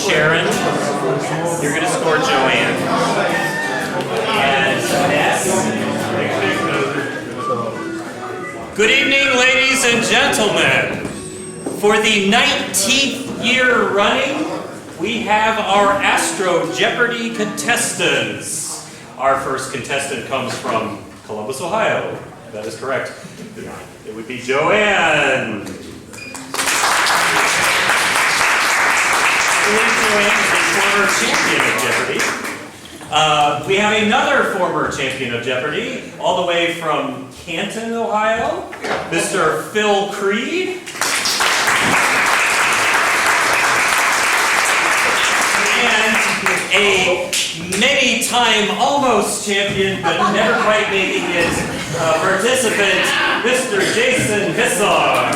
Sharon. You're going to score Joanne. And next. Good evening, ladies and gentlemen. For the 19th year running, we have our Astro Jeopardy contestants. Our first contestant comes from Columbus, Ohio. That is correct. It would be Joanne. Joanne is a former champion of Jeopardy. We have another former champion of Jeopardy, all the way from Canton, Ohio, Mr. Phil Creed. And a many-time almost champion, but never quite making it, participant, Mr. Jason Hissar.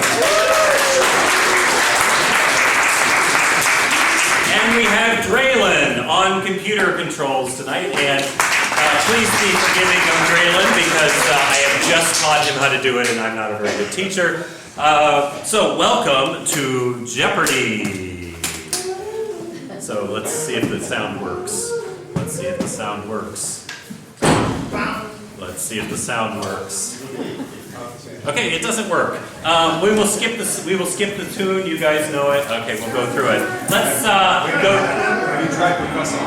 And we have Draylin on computer controls tonight, and please be forgiving of Draylin because I have just taught him how to do it and I'm not a very good teacher. So welcome to Jeopardy! So let's see if the sound works. Let's see if the sound works. Let's see if the sound works. Okay, it doesn't work. We will skip the tune. You guys know it. Okay, we'll go through it. Let's go. Have you tried percussive?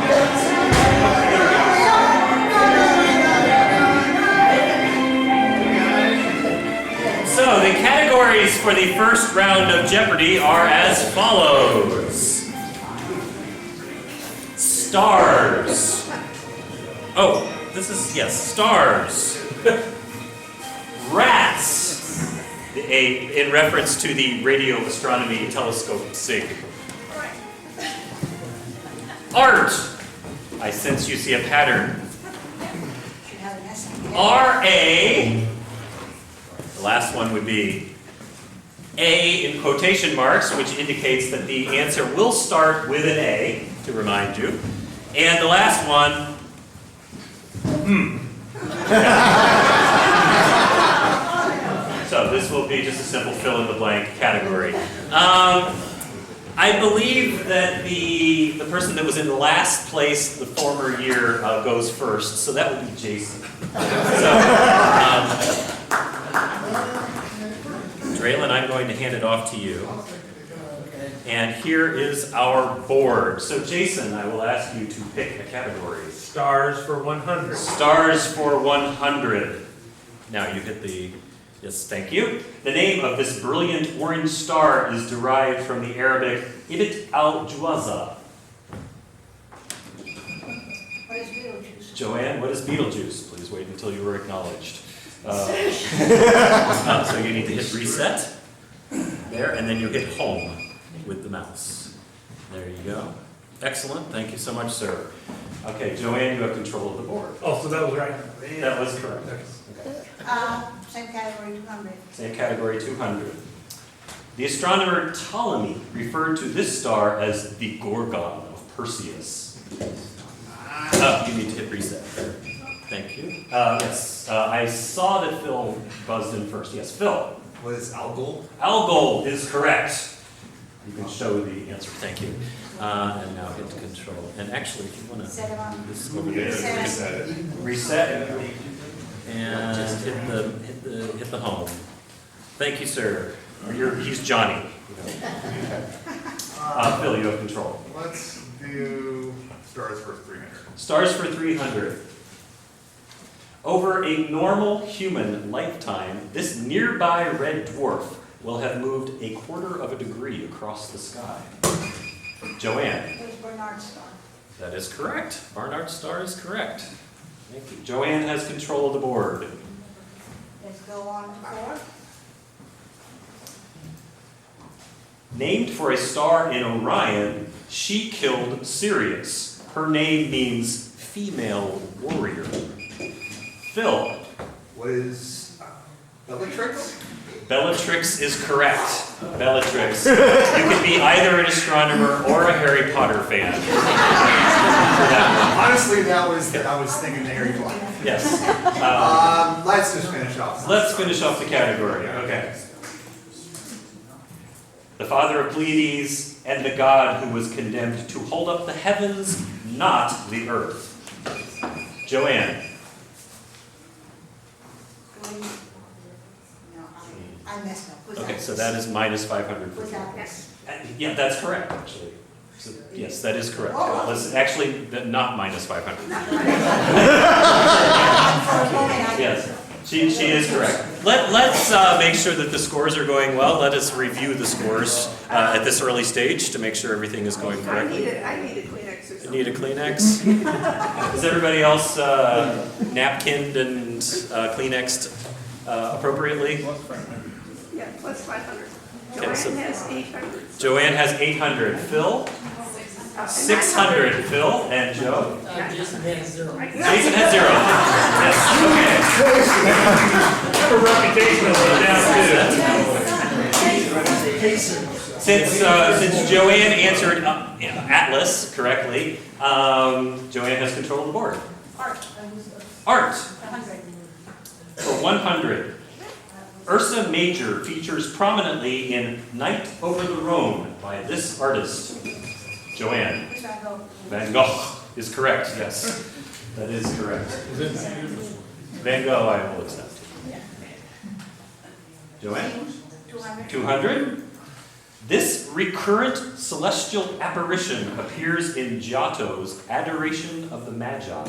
So the categories for the first round of Jeopardy are as follows. Stars. Oh, this is, yes, stars. Rats. In reference to the radio astronomy telescope SIG. Art. I sense you see a pattern. R-A. The last one would be A in quotation marks, which indicates that the answer will start with an A, to remind you. And the last one, So this will be just a simple fill-in-the-blank category. I believe that the person that was in last place the former year goes first, so that would be Jason. So, Draylin, I'm going to hand it off to you. And here is our board. So Jason, I will ask you to pick a category. Stars for 100. Stars for 100. Now you hit the... Yes, thank you. The name of this brilliant orange star is derived from the Arabic Ibit al-Juwaza. What is Beetlejuice? Joanne, what is Beetlejuice? Please wait until you are acknowledged. So you need to hit reset there, and then you hit home with the mouse. There you go. Excellent. Thank you so much, sir. Okay, Joanne, you have control of the board. Oh, so that was right. That was correct. Okay. Same category, 200. Same category, 200. The astronomer Ptolemy referred to this star as the Gorgon of Perseus. You need to hit reset there. Thank you. Yes, I saw that Phil buzzed in first. Yes, Phil. What is Algol? Algol is correct. You can show the answer. Thank you. And now hit control. And actually, if you want to Set it on. this over there, Reset. reset, and hit the home. Thank you, sir. He's Johnny. Phil, you have control. Let's do stars for 300. Stars for 300. Over a normal human lifetime, this nearby red dwarf will have moved a quarter of a degree across the sky. Joanne. It was Bernard Star. That is correct. Barnard's star is correct. Thank you. Joanne has control of the board. Let's go on to 4. Named for a star in Orion, she killed Sirius. Her name means female warrior. Phil. What is Bellatrix? Bellatrix is correct. Bellatrix. You can be either an astronomer or a Harry Potter fan. Honestly, I was thinking the Harry Potter. Yes. Let's just finish off. Let's finish off the category. Okay. The father of Pleiades, and the God who was condemned to hold up the heavens, not the earth? Joanne. No, I messed up. Was Okay, that so this? that is minus 500 for Was Phil. that this? Yeah, that's correct, actually. So, yes, that is correct. Oh. Let's actually, not minus 500. For a moment, I- Yes, she is correct. Let's make sure that the scores are going well. Let us review the scores at this early stage to make sure everything is going correctly. I need a Kleenex or something. Need a Kleenex? Is everybody else napkined and Kleenexed appropriately? Yeah, plus 500. Okay, so- Joanne has 800. Joanne has 800. Phil? 600. Phil and Joe? Jason has 0. Jason has 0. Yes, I have a reputation of it down too. Since Joanne answered Atlas correctly, Joanne has control of the board. Art 100. for 100. Ursa Major features prominently in Night Over the Rhone by this artist. Joanne. Which I go? Van Gogh is correct, yes. That is correct. Van Gogh I will accept. Joanne? 200. 200. This recurrent celestial apparition appears in Giotto's Adoration of the Magi.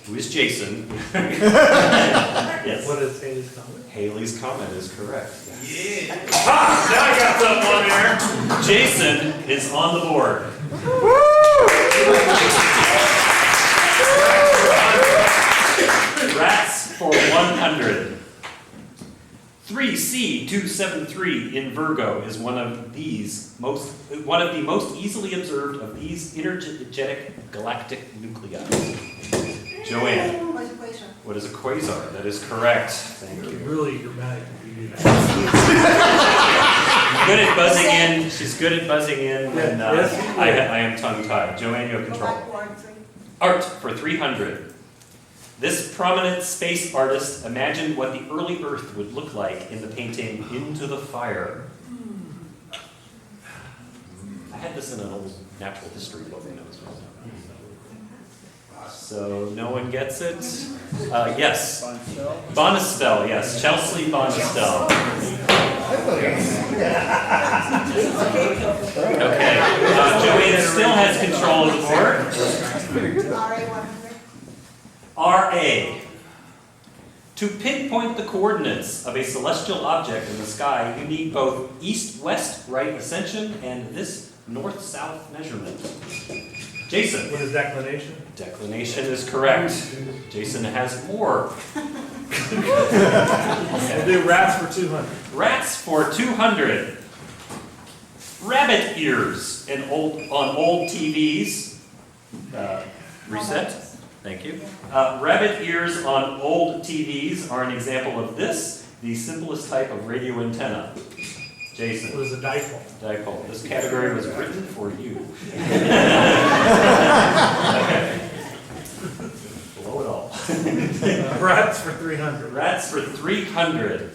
Who is Jason? Yes. What is Haley's comment? Haley's comment is correct. Now I got something on there. Jason is on the board. Rats for 100. 3C273 in Virgo is one of the most easily observed of these energetic galactic nuclei. Joanne, What's a quasar? what is a quasar? That is correct. Thank you. Really dramatic. You do that. Good at buzzing in. She's good at buzzing in when Yes. I am tongue-tied. Joanne, you have Go control. back 3. Art for 300. This prominent space artist imagined what the early Earth would look like in the painting Into the Fire. I had this in an old natural history book. So no one gets it? Yes. Bonestell, yes. Chelsea Bonestell. Okay. Joanne still has control of the board. RA 100. RA. To pinpoint the coordinates of a celestial object in the sky, you need both east-west right ascension and this north-south measurement. Jason. What is declination? Declination is correct. Jason has more. We'll do rats for 200. Rats for 200. Rabbit ears on old TVs. Reset. Thank you. Rabbit ears on old TVs are an example of this, the simplest type of radio antenna. Jason. What is a dipole? Dipole. This category was written for you. Okay. Blow it all. Rats for 300. Rats for 300.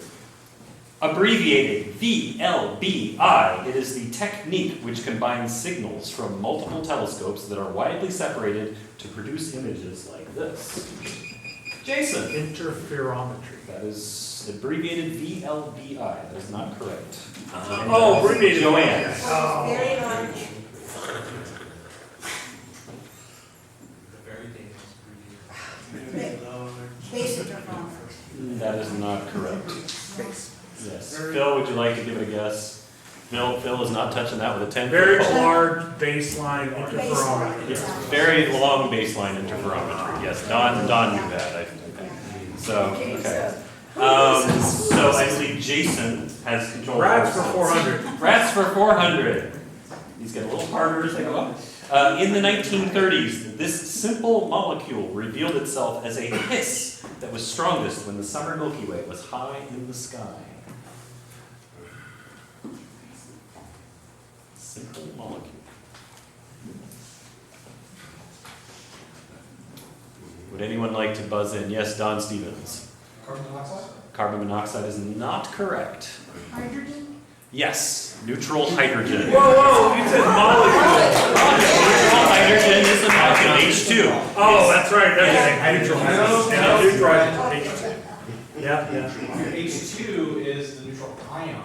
Abbreviated VLBI. It is the technique which combines signals from multiple telescopes that are widely separated to produce images like this. Jason. Interferometry. That is abbreviated VLBI. That is not correct. Oh, abbreviated. Joanne. Oh. Very large. Base interferometry. That is not correct. Yes. Phil, would you like to give it a guess? Phil is not touching that with a 10. Very large baseline interferometry. Yes, very long baseline interferometry. Yes, Don knew that. I think. So, okay. So I believe Jason has control. Rats for 400. Rats for 400. These get a little harder as they go up. In the 1930s, this simple molecule revealed itself as a hiss that was strongest when the summer Milky Way was high in the sky. Simple molecule. Would anyone like to buzz in? Yes, Don Stevens. Carbon monoxide? Carbon monoxide is not correct. Hydrogen? Yes, neutral hydrogen. Whoa, you said molecule. Neutral hydrogen is a molecule, H2. Oh, that's right, that's Yeah. neutral. Yeah. Neutral hydrogen. Yeah, yeah. Your H2 is the neutral ion.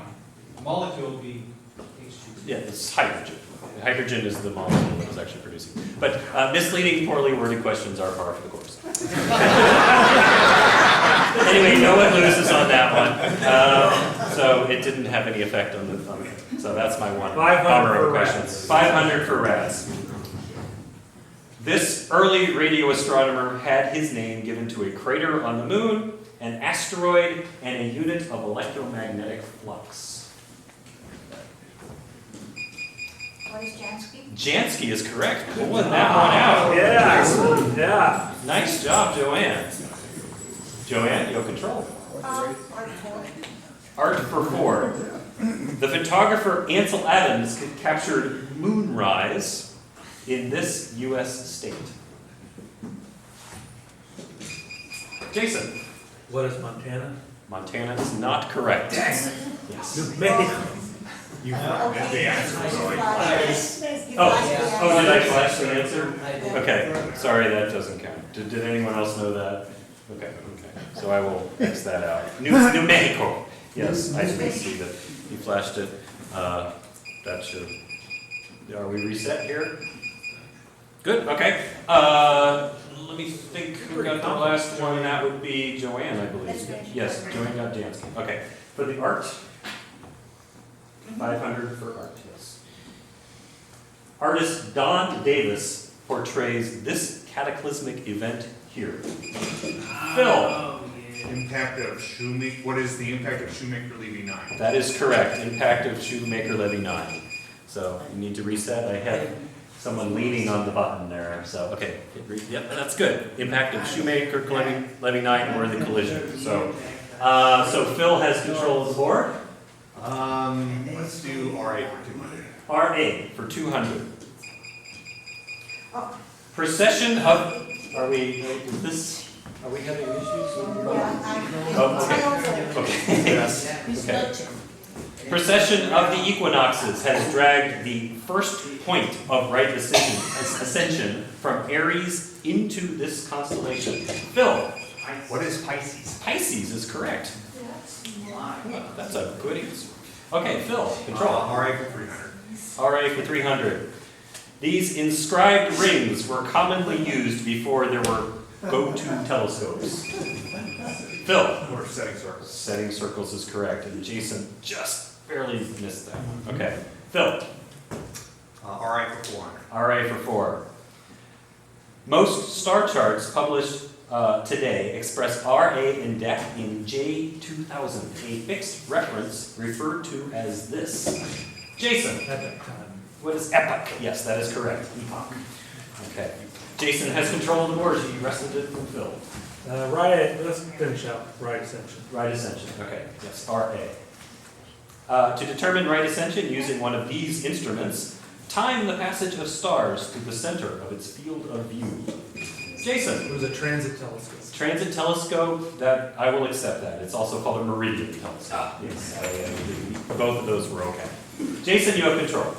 A molecule would be H2. Yeah, it's hydrogen. Hydrogen is the molecule that was actually producing. But misleading, poorly worded questions are par for the course. Anyway, no one loses on that one. So it didn't have any effect on the. So that's my one 500 bummer for of questions. rats. 500 for rats. This early radio astronomer had his name given to a crater on the moon, an asteroid, and a unit of electromagnetic flux. What is Jansky? Jansky is correct. Pulling that one out. Yeah, excellent, yeah. Nice job, Joanne. Joanne, you have control. Art for. Art for 4. The photographer Ansel Adams captured moonrise in this U.S. state. Jason. What is Montana? Montana is not correct. Yes. New Mexico. You Okay. forgot the answer, sorry. Oh, did I flash the answer? Okay, sorry, that doesn't count. Did anyone else know that? Okay. So I will X that out. New Mexico. Yes, I did see that you flashed it. That should. Are we reset here? Good, okay. Let me think who got the last one, and that would be Joanne, I believe. Yes, Joanne got Jansky. Okay, for the art, 500 for art, yes. Artist Don Davis portrays this cataclysmic event here. Phil. Impact of Shoemaker, what is the impact of Shoemaker-Levy 9? That is correct, impact of Shoemaker-Levy 9. So you need to reset. I had someone leaning on the button there, so, okay. Yep, that's good. Impact of Shoemaker-Levy 9 or the collision. So Phil has control of the board. Let's do RA for 200. RA for 200. Precession of, are we having issues? Oh, okay. Okay. Okay. Precession of the equinoxes has dragged the first point of right ascension from Aries into this constellation. Phil. What is Pisces? Pisces is correct. That's a good answer. Okay, Phil, control. RA for 300. RA for 300. These inscribed rings were commonly used before there were go-to telescopes. Phil. Or setting circles. Setting circles is correct, and Jason just barely missed that one. Okay, Phil. RA for 400. RA for 4. Most star charts published today express RA in depth in J2000, a fixed reference referred to as this. Jason. What is epoch? Yes, that is correct. Epoch. Okay. Jason has control of the board. He wrestled it from Phil. Let's finish out right ascension. Right ascension. Okay. Yes, RA. To determine right ascension using one of these instruments, time the passage of stars to the center of its field of view. Jason. It was a transit telescope. Transit telescope, that I will accept that. It's also called a meridian telescope. Yes, both of those were okay. Jason, you have control.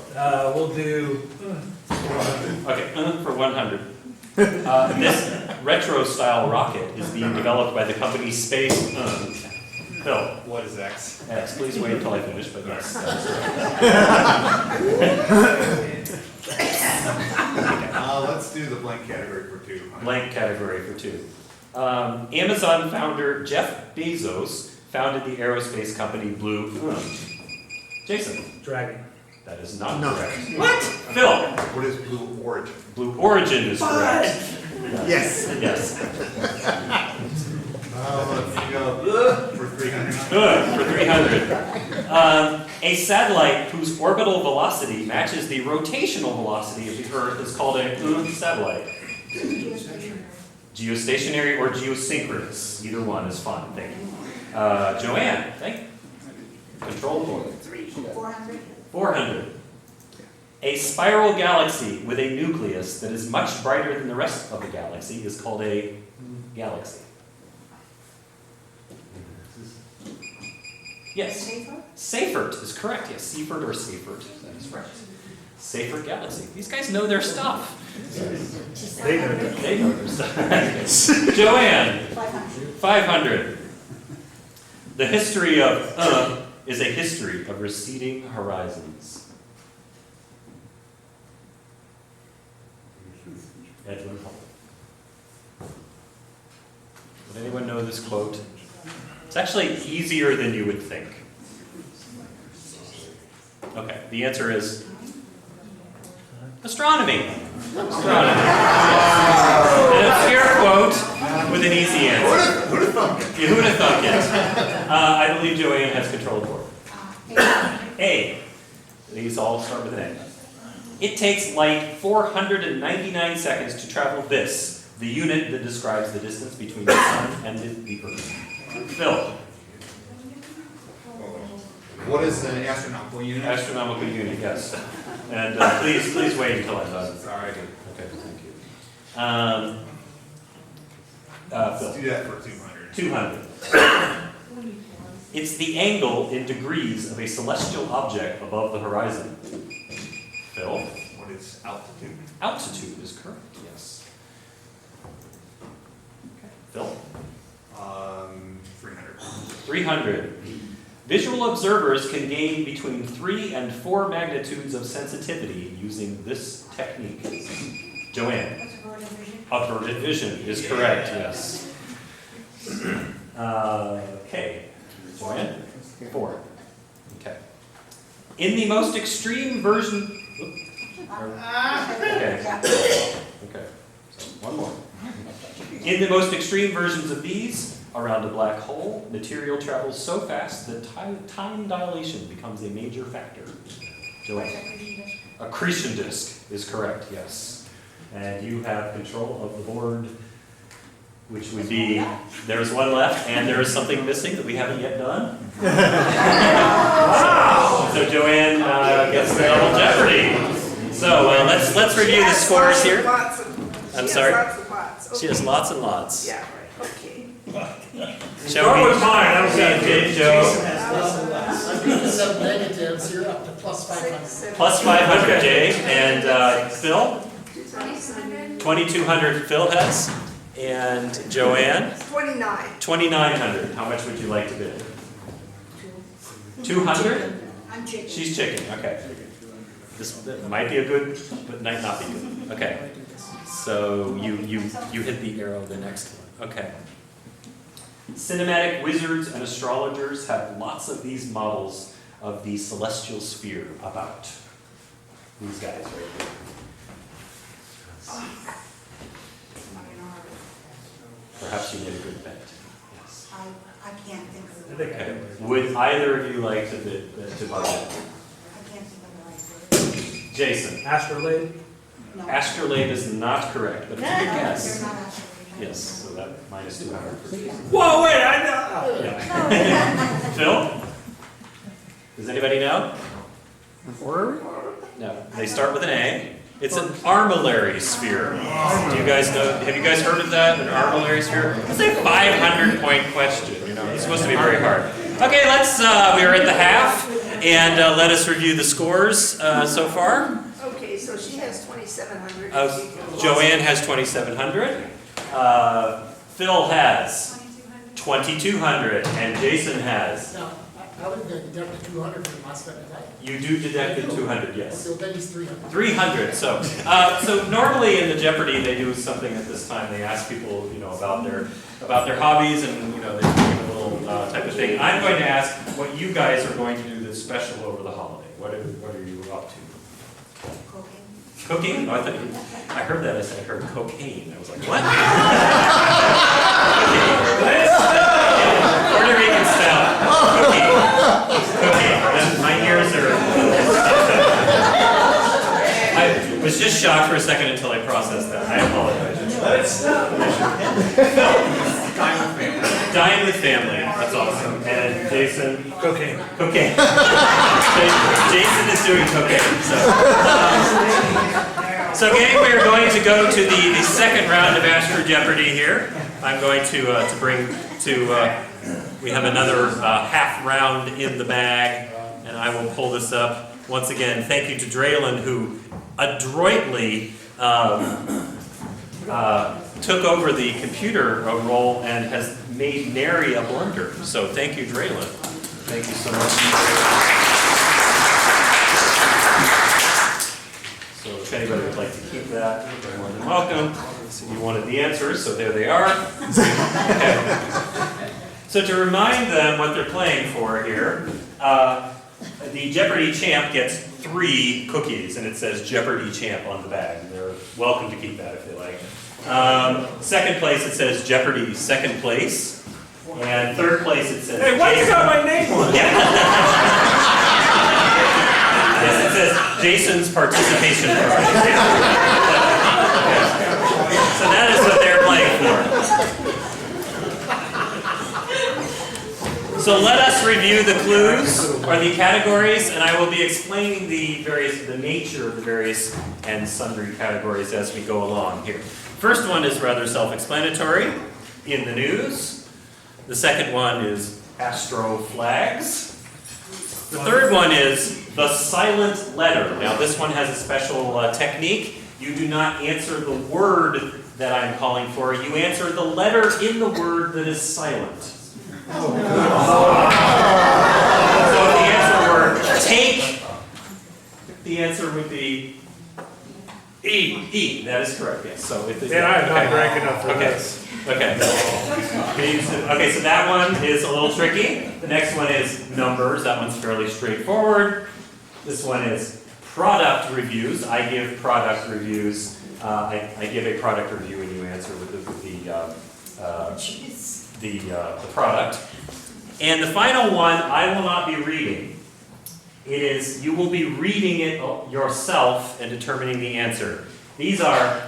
We'll do. Okay, for 100. This retro-style rocket is being developed by the company Space. Phil. What is X? X. Please wait until I finish, but yes. Let's do the blank category for 200. Blank category for 2. Amazon founder Jeff Bezos founded the aerospace company Blue. Jason. Dragon. That is not correct. What? Phil. What is Blue Origin? Blue Origin is correct. Yes. Yes. Let's go for 300. Good, for 300. A satellite whose orbital velocity matches the rotational velocity of the Earth is called a satellite. Geostationary or geosynchronous. Either one is fine, thank you. Joanne, thank you. Control board. 400. 400. A spiral galaxy with a nucleus that is much brighter than the rest of the galaxy is called a galaxy. Yes. Safer? Seifert is correct. Yes, Seifert or Seifert. That is right. Seifert galaxy. These guys know their stuff. They know that. They know their stuff. Joanne, 500. 500. The history of is a history of receding horizons. Edwin Hubble. Would anyone know this quote? It's actually easier than you would think. Okay, the answer is astronomy. Astronomy. An obscure quote with an easy answer. Who'd have thunk it? Who would have thunk it? I believe Joanne has control of the board. A. These all start with an A. It takes light 499 seconds to travel this, the unit that describes the distance between the sun and the Earth. Phil. What is an astronomical unit? Astronomical unit, yes. And please wait until I'm done. Sorry. Okay, thank you. Let's Phil. do that for 200. 200. It's the angle in degrees of a celestial object above the horizon. Phil. What is altitude? Altitude is correct, yes. Okay. Phil. 300. 300. Visual observers can gain between 3 and 4 magnitudes of sensitivity using this technique. Joanne. What's averted vision? Averted vision is correct, yes. Okay. Joanne? 4. Okay. In the most extreme version... Okay. Okay. So one more. In the most extreme versions of these, around a black hole, material travels so fast that time dilation becomes a major factor. Joanne. Accretion disk is correct, yes. And you have control of the board, which would be, there's one left, and there is something missing that we haven't yet done. So Joanne gets the double jeopardy. So let's review the scores here. I'm sorry? Lots of lots. She has lots and lots. Yeah, right, okay. Shall Start we? with mine, I was Okay, gonna Joe. I'm going to set negatives, you're up to plus 500. 6, Plus 500, Jay. And Phil? 2,000. 2,200 Phil has. And Joanne? 29. 2,900. How much would you like to bid? 200? I'm chicken. She's chicken, okay. This might be a good, but might not be good. Okay. So you hit the arrow, the next one. Okay. Cinematic wizards and astrologers have lots of these models of the celestial sphere about. These guys right here. Perhaps you made a good bet. Yes. I can't think of the word. Okay. Would either of you like to bid to buy that? I can't think of the right word. Jason. Astrolabe? No. Astrolabe is not correct, but it's a good You're guess. not astrolabe. Yes, so that minus 200 for Jason. Whoa, wait, I know. Yeah. Phil? Does anybody know? No. They start with an A. It's an armillary sphere. Do you guys know? Have you guys heard of that? An armillary sphere? It's a 500-point question. You know, it's supposed to be very hard. Okay, let's. We are at the half, and let us review the scores so far. Okay, so she has 2,700. Joanne has 2,700. Phil has 2,200, and Jason has. Now, I would deduct the 200 from my spending, right? You do deduct the 200, yes. So then he's 300. 300. So, so normally in the Jeopardy they do something at this time. They ask people, you know, about their hobbies, and you know, they do a little type of thing. I'm going to ask what you guys are going to do that's special over the holiday. What are you up to? Cocaine. Cooking? Oh, I heard that. I heard cocaine. I was like, what? Puerto Rican style. Cooking. My ears are. I was just shocked for a second until I processed that. I apologize. Dine with family. That's awesome. And Jason. Cocaine. Cocaine. Jason is doing cocaine. So gang, we are going to go to the second round of Astro Jeopardy here. I'm going to bring to We have another half round in the bag, and I will pull this up. Once again, thank you to Draylen, who adroitly took over the computer role and has made nary a blunder. So thank you, Draylen. Thank you so much. So if anybody would like to keep that, you're more than welcome. So you wanted the answers, so there they are. Okay. So to remind them what they're playing for here, the Jeopardy champ gets 3 cookies, and it says Jeopardy champ on the bag. They're welcome to keep that if they like. Second place, it says Jeopardy second place. And third place, it says... Hey, why you got my name on it? Yeah. Yes, it says Jason's participation prize. Okay. So that is what they're playing for. So let us review the clues, or the categories, and I will be explaining the nature of the various and sundry categories as we go along here. First one is rather self-explanatory, in the news. The second one is astro flags. The third one is the silent letter. Now this one has a special technique. You do not answer the word that I'm calling for. You answer the letter in the word that is silent. So if the answer were take, the answer would be E. E. That is correct. Yes. So if Man, I am not rank enough for Okay. this. Okay. Okay, so that one is a little tricky. The next one is numbers. That one's fairly straightforward. This one is product reviews. I give product reviews. I give a product review and you answer with the product. And the final one, I will not be reading. It is, you will be reading it yourself and determining the answer. These are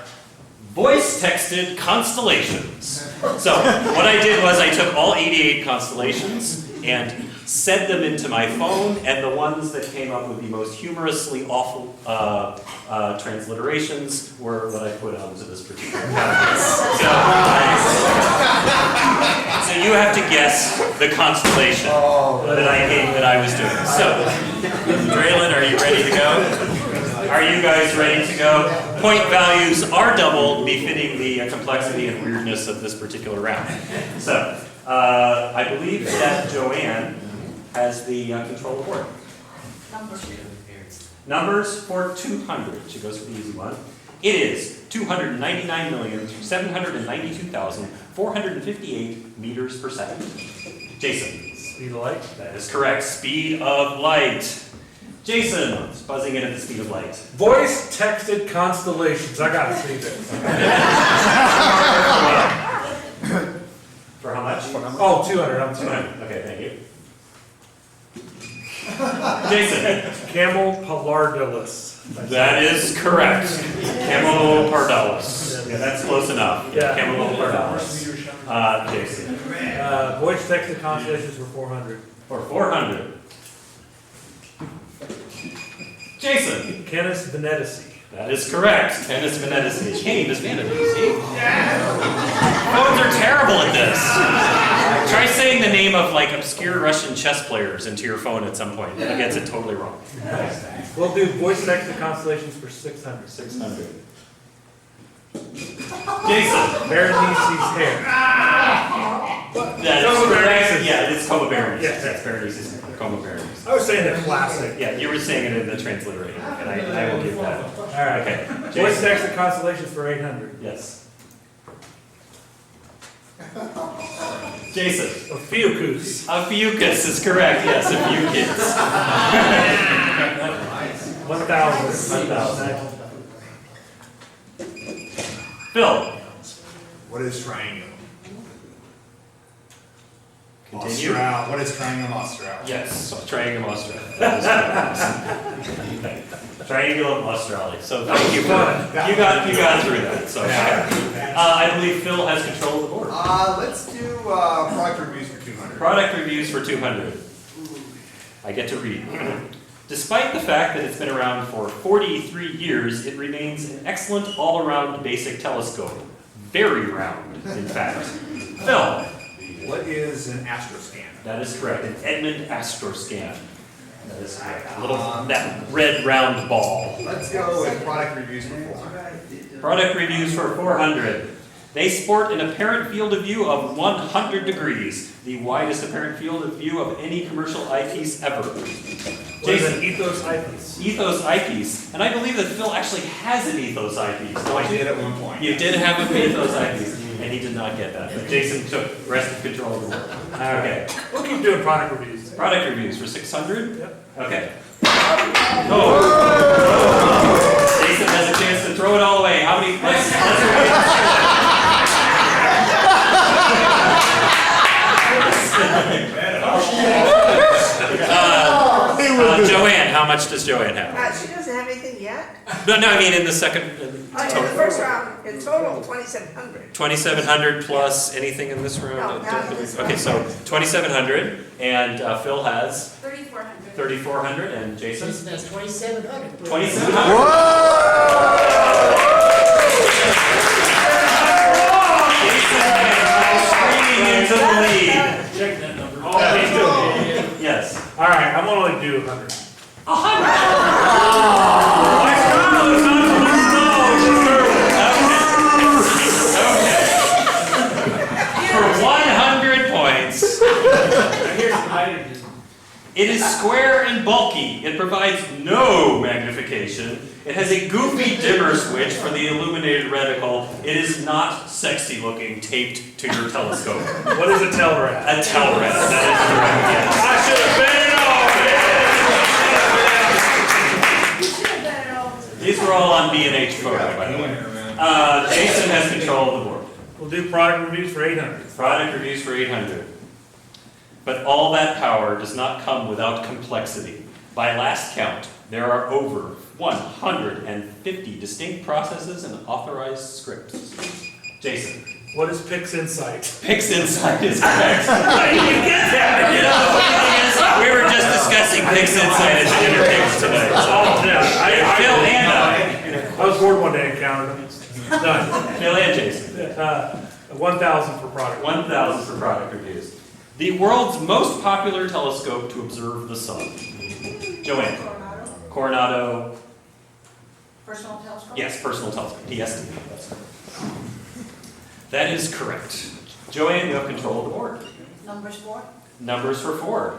voice-texted constellations. So what I did was I took all 88 constellations and set them into my phone, and the ones that came up with the most humorously awful transliterations were what I put onto this particular category. So you have to guess the constellation that I was doing. So, Draylen, are you ready to go? Are you guys ready to go? Point values are doubled, befitting the complexity and weirdness of this particular round. So, I believe that Joanne has the control of the board. Numbers for 200. She goes for the easy one. It is 299,792,458 meters per second. Jason. Speed of light? That is correct. Speed of light. Jason is buzzing in at the speed of light. Voice texted constellations. I gotta see this. For how much? Oh, 200. I'm sorry. Okay, thank you. Jason. Camelopardillus. That is correct. Camelopardillus. Yeah, that's close enough. Yeah. Camelopardillus. Jason. Voice texted constellations for 400. For 400. Jason. Canis Venetici. That is correct. Canis Venetici. Canis Venetici. Phones are terrible at this. Try saying the name of like obscure Russian chess players into your phone at some point. It gets it totally wrong. We'll do voice texted constellations for 600. 600. Jason. Berenice's hair. That is correct. Yeah, it is Coma Berenice. Yes. That's Berenice's Coma Berenice. I was saying the classic. Yeah, you were saying it in the transliterator, and I will give that. All right. Okay. Voice Jason. texted constellations for 800. Yes. Jason. Ophiuchus. Ophiuchus is correct. Yes, Ophiuchus. 1,000. 1,000. Phil. What is triangle? Continue. Austral. What is triangle austral? Yes, triangulum australis. That is correct. Triangulum australis. So thank you for you got through that. So I believe Phil has control of the board. Let's do product reviews for 200. Product reviews for 200. I get to read. Despite the fact that it's been around for 43 years, it remains an excellent all-around basic telescope. Very round, in fact. Phil. What is an astroscan? That is correct, an Edmund Astroscan. That is correct. That red round ball. Let's go with product reviews for 400. Product reviews for 400. They sport an apparent field of view of 100 degrees, the widest apparent field of view of any commercial eyepiece ever. Jason, Ethos eyepiece. Ethos eyepiece, and I believe that Phil actually has an Ethos eyepiece. No, I did at one point. You did have an Ethos eyepiece, and he did not get that. But Jason took rest of control of the world. Okay. We'll keep doing product reviews. Product reviews for 600. Yep. Okay. Oh. Jason has a chance to throw it all away. How many? Let's Joanne, how much does Joanne have? She doesn't have anything yet? No, I mean in the second. In the first round, in total, 2,700. 2,700 plus anything in this round? No, not in this Okay, so 2,700, and Phil has 3,400. 3,400, and Jason? Jason has 2,700. 2,700. Jason is screaming into the lead. Check that number. Oh, yes. All right, I'm gonna only do 100. 100. For 100 points. Here's some hydrogen. It is square and bulky. It provides no magnification. It has a goofy dimmer switch for the illuminated reticle. It is not sexy looking taped to your telescope. What is a Telrad? A Telrad, that is correct, yes. I should have been it all, man. These were all on B&H photo, by the way. Jason has control of the board. We'll do product reviews for 800. Product reviews for 800. But all that power does not come without complexity. By last count, there are over 150 distinct processes and authorized scripts. Jason. What is Pix Insight? Pix Insight is correct. How did you get that? You know, the thing is, we were just discussing Pix Insight at the dinner table today. So. Oh, yeah. Phil and I was bored one day and counted them. Done. Phil and Jason. 1,000 for product. 1,000 for product reviews. The world's most popular telescope to observe the sun. Joanne. Coronado. Personal telescope? Yes, personal telescope. PSD. That's correct. That is correct. Joanne, you have control of the board. Numbers 4? Numbers for 4.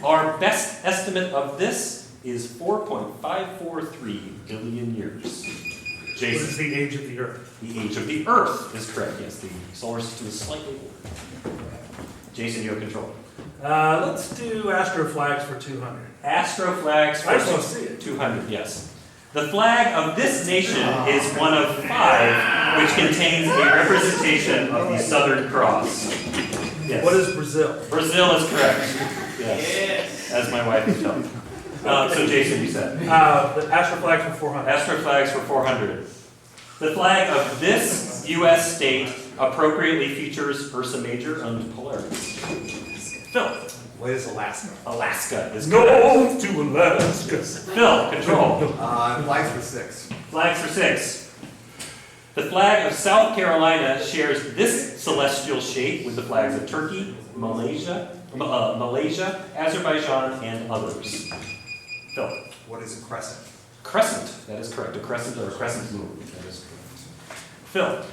Our best estimate of this is 4.543 billion years. What Jason. is the age of the Earth? The age of the Earth is correct. Yes, the solar system is slightly older. Jason, you have control. Let's do Astro Flags for 200. Astro flags I just want to see it. 200, yes. The flag of this nation is one of 5, which contains a representation of the Southern Cross. Yes. What is Brazil? Brazil is correct. Yes. As my wife can tell me. So Jason, you said. The Astro Flags for 400. Astro flags for 400. The flag of this U.S. state appropriately features Ursa Major and Polaris. Phil. What is Alaska? Alaska is correct. No to Alaska. Phil, control. Flags for 6. Flags for 6. The flag of South Carolina shares this celestial shape with the flags of Turkey, Malaysia, Azerbaijan, and others. Phil. What is a crescent? Crescent. That is correct. A crescent or a crescent moon. That is correct. Phil.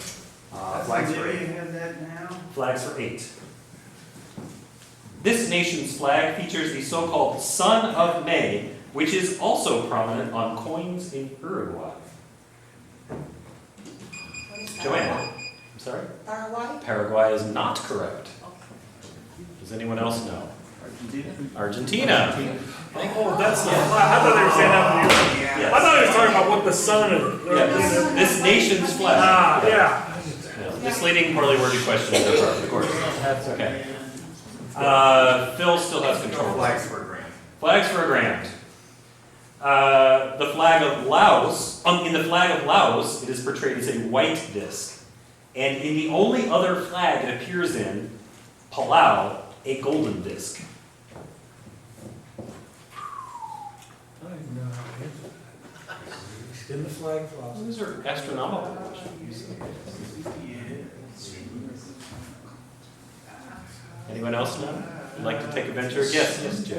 Flags for 8. Flags for 8. This nation's flag features the so-called Sun of May, which is also prominent on coins in Uruguay. Joanne. I'm sorry? Paraguay? Paraguay is not correct. Does anyone else know? Argentina. Oh, that's not. I thought they were saying that for the Earth. Yes. I thought they were talking about what the sun is. Yes. This nation's flag. Yeah. Yeah. Misleading, poorly worded questions, of course. That's okay. Phil still has control. Flags for a grand. Flags for a grand. The flag of Laos, in the flag of Laos, it is portrayed as a white disc. And in the only other flag it appears in, Palau, a golden disc. In the flag floss. These are astronomical questions. Anyone else know? Would like to take a venture? Yes, Jay.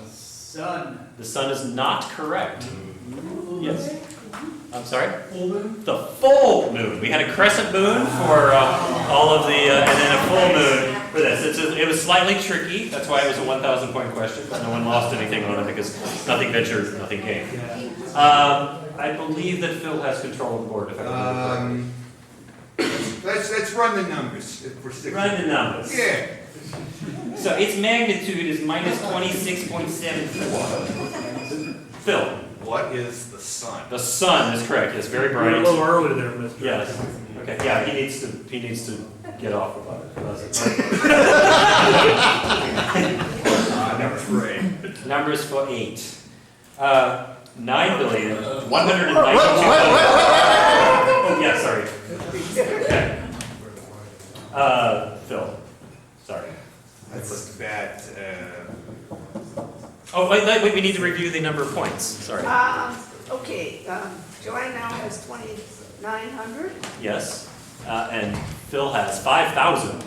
Sun. The sun is not correct. Yes. I'm sorry? The full moon. We had a crescent moon for all of the, and then a full moon for this. It was slightly tricky. That's why it was a 1,000 point question. No one lost anything on it because nothing ventured, nothing gained. I believe that Phil has control of the board. If I remember correctly. Let's run the numbers if we're sticking. Run the numbers. Yeah. So its magnitude is minus 26.74. Phil, What is the sun? the sun is correct. It's very You're a bright. little early there, Mr. Yes. Okay. Yeah, he needs to get off about it. Number 3. Numbers for 8. 9,192,000. Oh yeah, sorry. Okay. Phil. Sorry. That's bad. Oh wait, we need to review the number of points. Sorry. Okay, Joanne now has 2,900. Yes. And Phil has 5,000.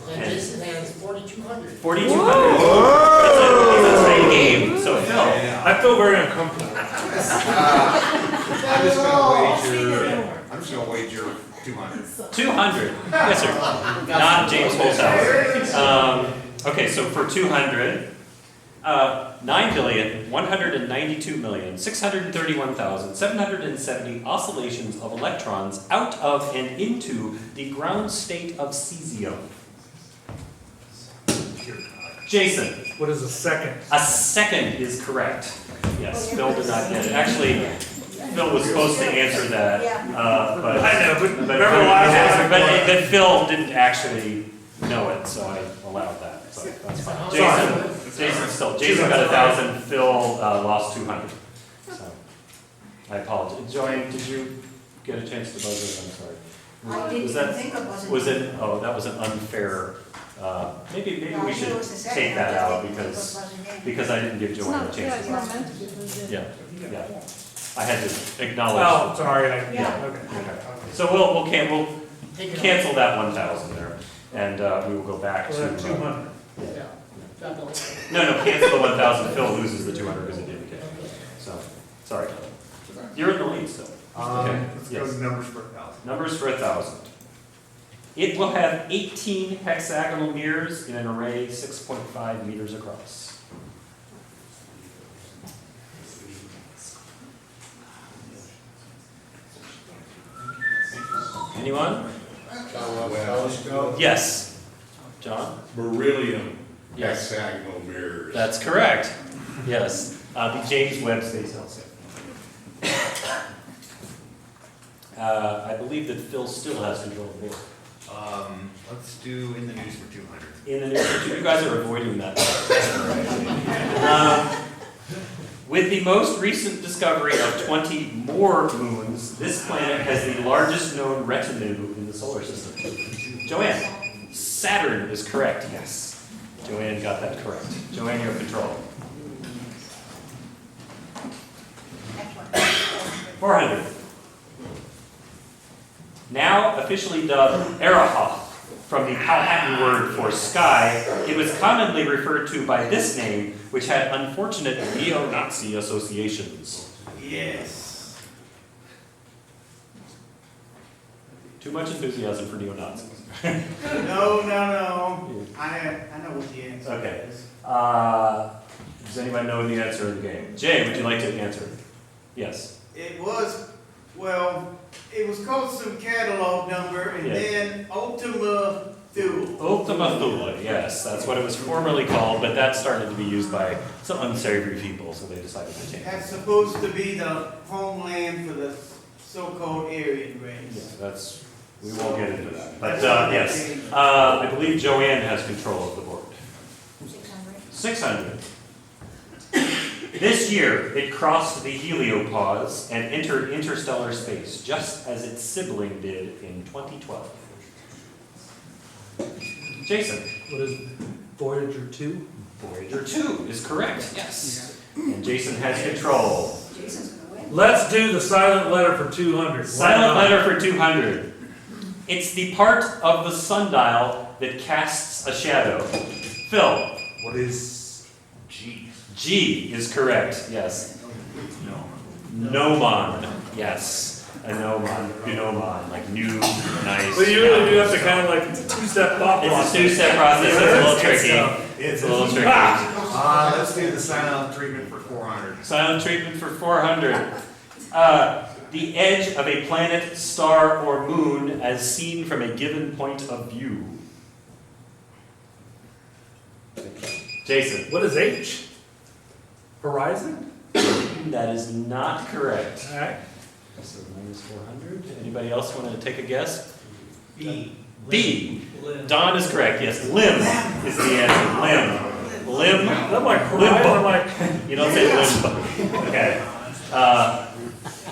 And Jason has 4,200. 4,200. It's a tight game. So Phil. I feel very uncomfortable. I'm just gonna wager 200. 200. Yes, sir. Not James Holzhauer. Okay, so for 200, 9,192,631,770 oscillations of electrons out of and into the ground state of cesium. Jason, What is a second? a second is correct. Yes, Phil did not get it. Actually, Phil was supposed to answer that, but I know, but remember the last time? but Phil didn't actually know it, so I allowed that. So that's fine. Jason got 1,000. Phil lost 200. So I apologize. Joanne, did you get a chance to buzz in? I'm sorry. I didn't Was even that- think of it. Was it? Oh, that was an unfair. Maybe we should take that out because I didn't give Joanne a chance to buzz in. Yeah. I had to acknowledge. Oh, sorry, okay. Okay. So we'll cancel that 1,000 there, and we will go back So to. 200. No, cancel the 1,000. Phil loses the 200 because it didn't get. So, sorry. You're in the lead still. Let's go Yes. to numbers for 1,000. Numbers for 1,000. It will have 18 hexagonal mirrors in an array 6.5 meters across. Anyone? Yes. John? Beryllium Yes. hexagonal mirrors. That's correct. Yes. The James Webb Space Telescope. I believe that Phil still has control of the board. Let's do in the news for 200. In the news, you guys are avoiding that. With the most recent discovery of 20 more moons, this planet has the largest known retinue in the solar system. Joanne, Saturn is correct, yes. Joanne got that correct. Joanne, you have control. 400. Now officially dubbed Arahoth, from the Powhatan word for sky, it was commonly referred to by this name, which had unfortunate neo-Nazi associations. Yes. Too much enthusiasm for neo-Nazis. No. I know what the answer Okay. is. Does anybody know the answer of the game? Jay, would you like to answer? Yes. It was called some catalog number and Yeah. then Ultima Thule. Ultima Thule, yes, that's what it was formerly called, but that started to be used by some unsavory people, so they decided to change it. That's supposed to be the homeland for the so-called Aryan race. Yeah, we won't get into that. But yes, I believe Joanne has control of the board. 600. This year, it crossed the heliopause and entered interstellar space, just as its sibling did in 2012. Jason. What is Voyager 2? Voyager 2 is correct, yes. And Jason has control. Jason's gonna win. Let's do the silent letter for 200. Silent letter for 200. It's the part of the sundial that casts a shadow. Phil. What is G? G is correct, yes. Gnomon, yes. A gnomon, like new, nice. But you really do have to kind of like, it's a two-step thought process. It's a two-step process, it's a little tricky. It's a little tricky. Let's do the silent treatment for 400. Silent treatment for 400. The edge of a planet, star, or moon as seen from a given point of view. Jason. What is H? Horizon? That is not correct. All right. So minus 400. Anybody else want to take a guess? B. B. Limb. Don is correct, yes. Limb is the answer. Limb. Limb. I'm like Horizon, I'm like, You don't say limb. Okay.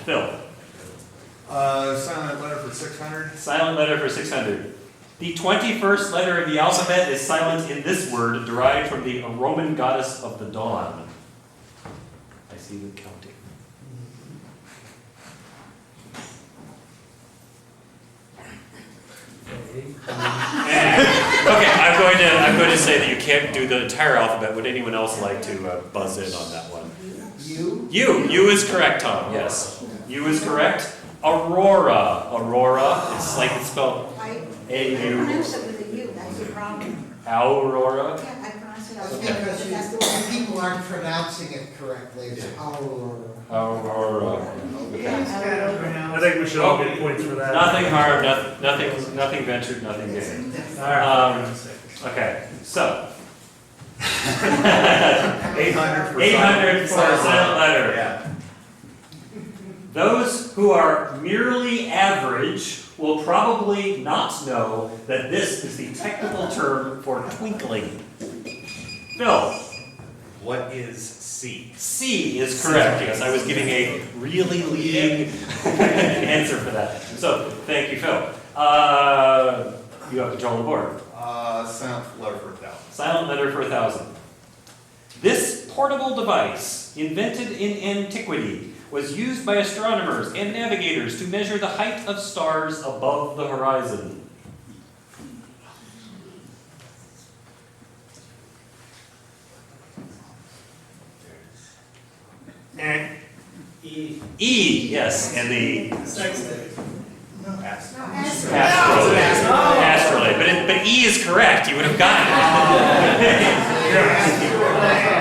Phil. Silent letter for 600. Silent letter for 600. The 21st letter of the alphabet is silent in this word, derived from the Roman goddess of the dawn. I see them counting. Okay, I'm going to say that you can't do the entire alphabet. Would anyone else like to buzz in on that one? U is correct, Tom. Yes, U is correct. Aurora. It's like it's spelled I A-U. pronounce it with a U, that's the problem. Aurora. Yeah, I pronounce it as That's a U, because that's the way. people aren't pronouncing it correctly, it's Aurora. Aurora. It's kind of I pronounced. think we should all get points for that. Nothing harmed, nothing ventured, nothing gained. All right. Okay, so 800 for 800 for a silent letter. Yeah. Those who are merely average will probably not know that this is the technical term for twinkling. Phil. What is C? C is correct. Yes, I was giving a really leading answer for that. So, thank you, Phil. You have control of the board. Silent letter for 1,000. Silent letter for 1,000. This portable device, invented in antiquity, was used by astronomers and navigators to measure the height of stars above the horizon. E. E, yes, and the Astrolabe. astrolabe. But E is correct. You would have gotten it.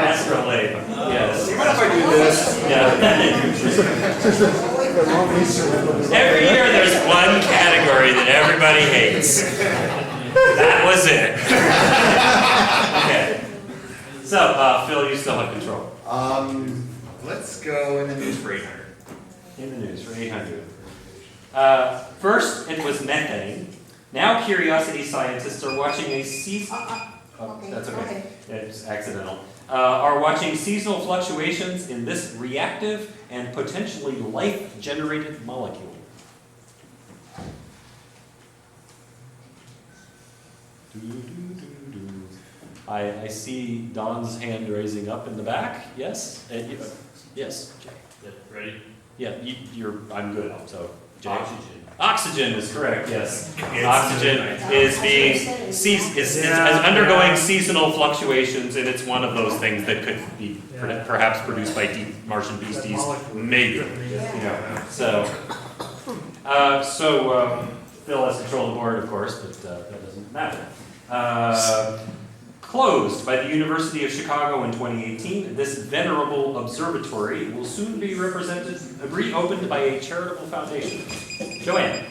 Astrolabe. Yes. Even if I do this. Yeah. Every year there's one category that everybody hates. That was it. Okay. So, Phil, you still have control. Let's go in the news for 800. In the news for 800. First, it was methane. Now, curiosity scientists are watching a Okay, that's okay. okay. It's accidental. Are watching seasonal fluctuations in this reactive and potentially life-generated molecule. I see Don's hand raising up in the back. Yes? Yes, Jay. Ready? Yeah, I'm good, so. Jay. Oxygen. Oxygen is correct, yes. It's Oxygen is being, is undergoing seasonal fluctuations, and it's one of those things that could be perhaps produced by deep Martian beasties, maybe. Yeah. So Phil has control of the board, of course, but that doesn't matter. Closed by the University of Chicago in 2018, this venerable observatory will soon be reopened by a charitable foundation. Joanne.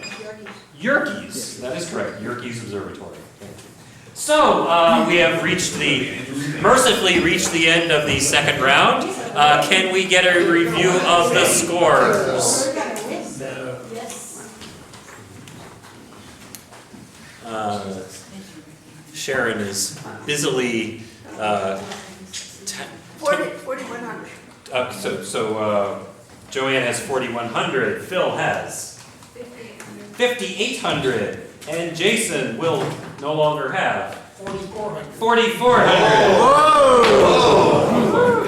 Yerkes. That is correct. Yerkes Observatory. Thank you. So we have mercifully reached the end of the second round. Can we get a review of the scores? We're gonna win. Yes. Sharon is busily 4,100. so Joanne has 4,100. Phil has 5,800, and Jason will no longer have 4,400. 4,400. Whoa!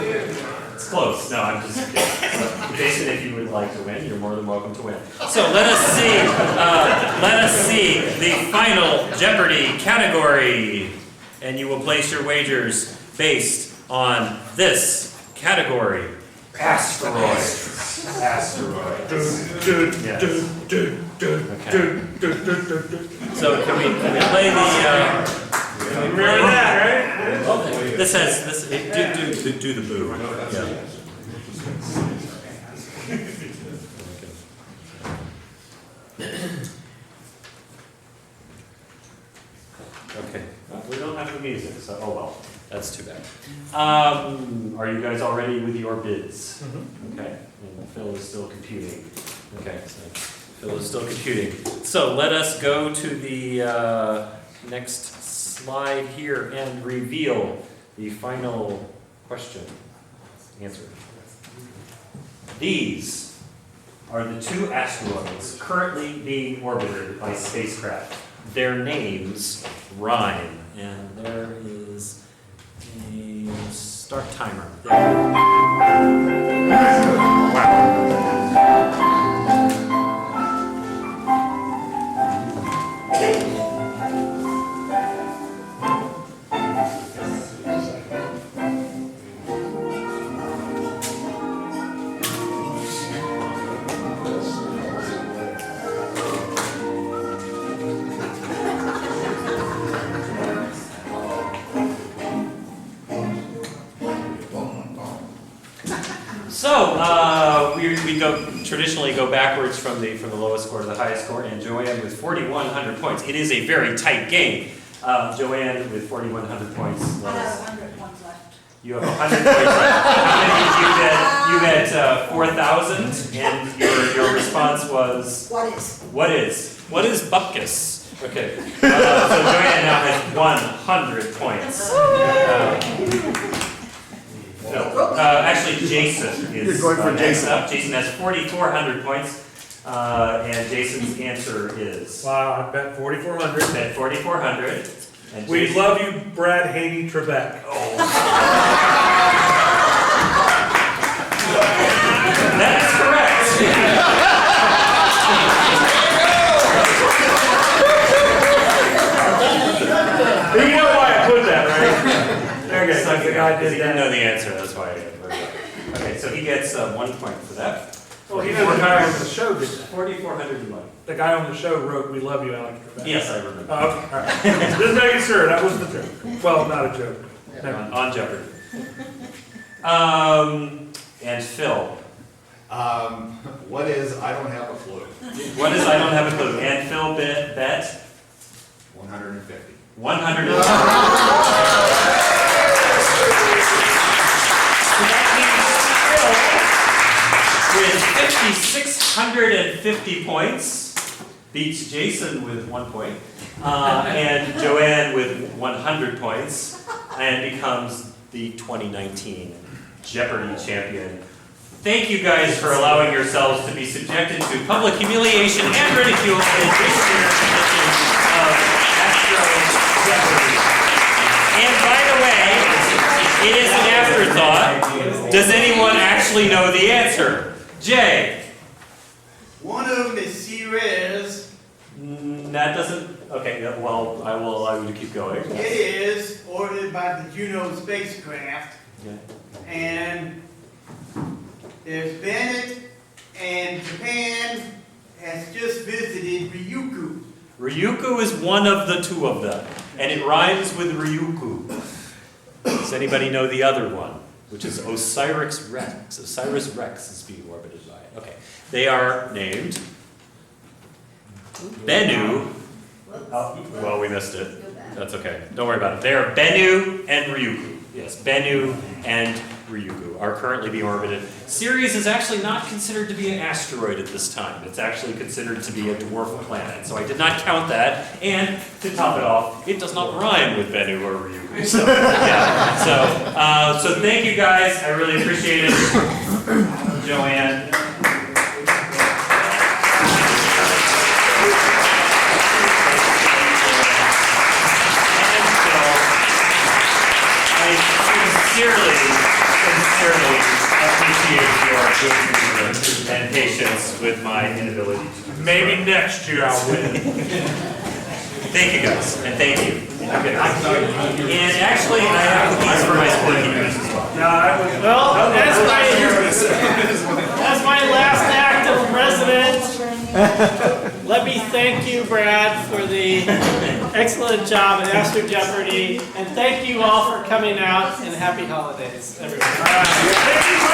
It's close. No, I'm just kidding. So, Jason, if you would like to win, you're more than welcome to win. So let us see the final Jeopardy category. And you will place your wagers based on this category. Asteroids. Asteroids. Yes. Okay. So can we play the, Remember that, right? this has, do the boo. Yeah. Okay, we don't have the music, so, oh well, that's too bad. Are you guys all ready with your bids? Okay, and Phil is still computing. Okay, so Phil is still computing. So let us go to the next slide here and reveal the final question answer. These are the two asteroids currently being orbited by spacecraft. Their names rhyme, and there is a start timer. So we traditionally go backwards from the lowest score to the highest score, and Joanne with 4,100 points. It is a very tight game. Joanne with 4,100 points. I have 100 points left. You have 100 points left. How many did you bet? You bet 4,000, and your response was what is Bupkis? Okay. So Joanne now has 100 points. Actually, Jason is next up. Jason has 4,400 points, and Jason's answer is. Wow, I bet 4,400. Bet 4,400. And We Jason, love you, Brad Hoehne Trebek. that is correct. You know why I put that, right? Okay, so the guy He did didn't know that. the answer. That's why I wrote it. Okay, so he gets 1 point for that. Well, you know the guy on the show did that. 4,400 and 1. The guy on the show wrote, "We love you, Alex Trebek." Yes, I remember. Oh, okay, all right. Just making sure, that was the joke. Well, not a joke. Never mind. On Jeopardy. And Phil. What is, I don't have a clue. What is I don't have a clue? And Phil bet 150. 100. So that means Phil with 5,650 points beats Jason with 1 point, and Joanne with 100 points, and becomes the 2019 Jeopardy champion. Thank you guys for allowing yourselves to be subjected to public humiliation and ridicule in this year's edition of Astro Jeopardy. And by the way, it is an afterthought. Does anyone actually know the answer? Jay? One of them is Ceres. That doesn't, okay, yeah, well, I will allow you to keep going. It is ordered by the Juno spacecraft. Yeah. And there's Bennett, and Japan has just visited Ryukyu. Ryukyu is one of the two of them, and it rhymes with Ryukyu. Does anybody know the other one, which is Osiris Rex? Osiris Rex is being orbited by it. Okay, they are named Bennu. Oh, well, we missed it. That's okay. Don't worry about it. They are Bennu and Ryukyu. Yes, Bennu and Ryukyu are currently being orbited. Ceres is actually not considered to be an asteroid at this time. It's actually considered to be a dwarf planet. So I did not count that. And to top it off, it does not rhyme with Bennu or Ryukyu. So yeah. So thank you guys. I really appreciate it. Joanne. Sincerely with my inability to do this. Maybe next year I'll win. Thank you guys, and thank you. And actually, I have these for my sporting use as well. No, I was. Well, as my last act of president, let me thank you, Brad, for the excellent job at Astro Jeopardy, and thank you all for coming out, and happy holidays, everyone. Thank you,